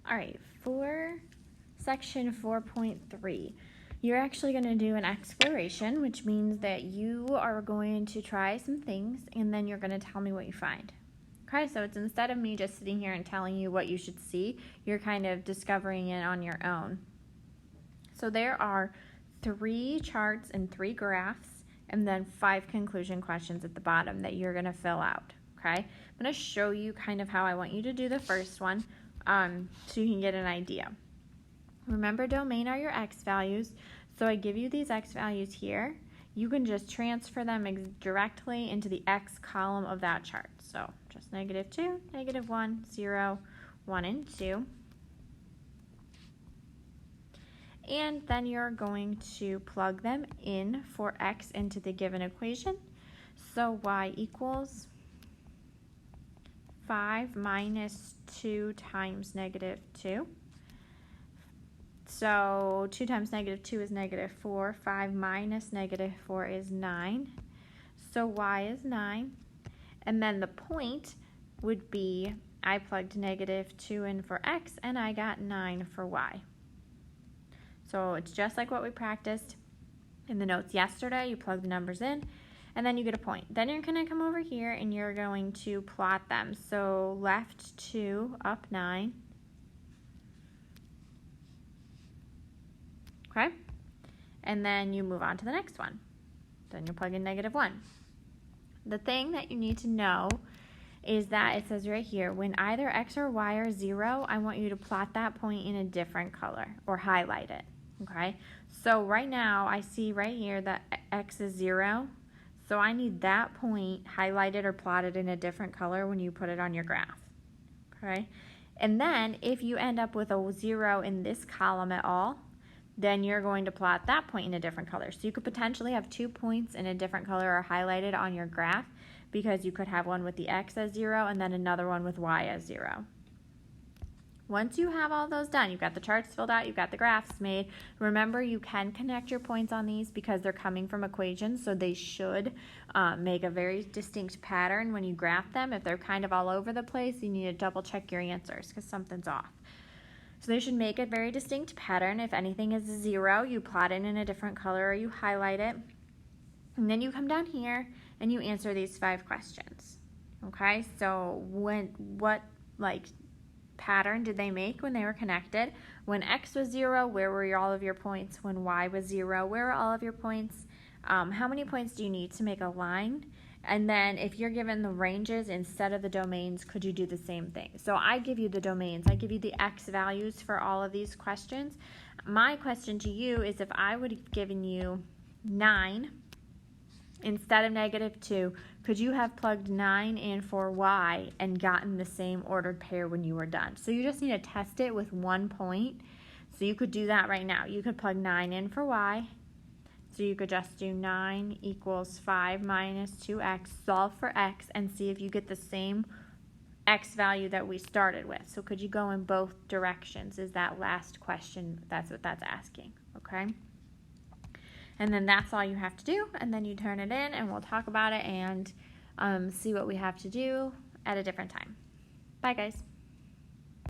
All right, for section 4.3, you're actually going to do an exploration, which means that you are going to try some things and then you're going to tell me what you find. Okay, so it's instead of me just sitting here and telling you what you should see, you're kind of discovering it on your own. So there are 3 charts and 3 graphs and then 5 conclusion questions at the bottom that you're going to fill out. Okay, I'm going to show you kind of how I want you to do the first one so you can get an idea. Remember, domain are your x values, so I give you these x values here. You can just transfer them directly into the x column of that chart. So just -2, -1, 0, 1, and 2. And then you're going to plug them in for x into the given equation. So y equals 5 minus 2 times -2. So 2 times -2 is -4. 5 minus -4 is 9. So y is 9. And then the point would be, I plugged -2 in for x, and I got 9 for y. So it's just like what we practiced in the notes yesterday. You plug the numbers in, and then you get a point. Then you're going to come over here, and you're going to plot them. So left 2, up 9. Okay? And then you move on to the next one. Then you plug in -1. The thing that you need to know is that it says right here, when either x or y are 0, I want you to plot that point in a different color or highlight it. Okay? So right now, I see right here that x is 0. So I need that point highlighted or plotted in a different color when you put it on your graph. Okay? And then if you end up with a 0 in this column at all, then you're going to plot that point in a different color. So you could potentially have 2 points in a different color or highlighted on your graph, because you could have one with the x as 0 and then another one with y as 0. Once you have all those done, you've got the charts filled out, you've got the graphs made. Remember, you can connect your points on these because they're coming from equations, so they should make a very distinct pattern when you graph them. If they're kind of all over the place, you need to double check your answers because something's off. So they should make a very distinct pattern. If anything is 0, you plot it in a different color or you highlight it. And then you come down here and you answer these 5 questions. Okay, so what pattern did they make when they were connected? When x was 0, where were all of your points? When y was 0, where were all of your points? How many points do you need to make a line? And then if you're given the ranges instead of the domains, could you do the same thing? So I give you the domains. I give you the x values for all of these questions. My question to you is, if I would have given you 9 instead of -2, could you have plugged 9 in for y and gotten the same ordered pair when you were done? So you just need to test it with 1 point. So you could do that right now. You could plug 9 in for y. So you could just do 9 equals 5 minus 2x, solve for x, and see if you get the same x value that we started with. So could you go in both directions is that last question. That's what that's asking, okay? And then that's all you have to do, and then you turn it in, and we'll talk about it and see what we have to do at a different time. Bye, guys.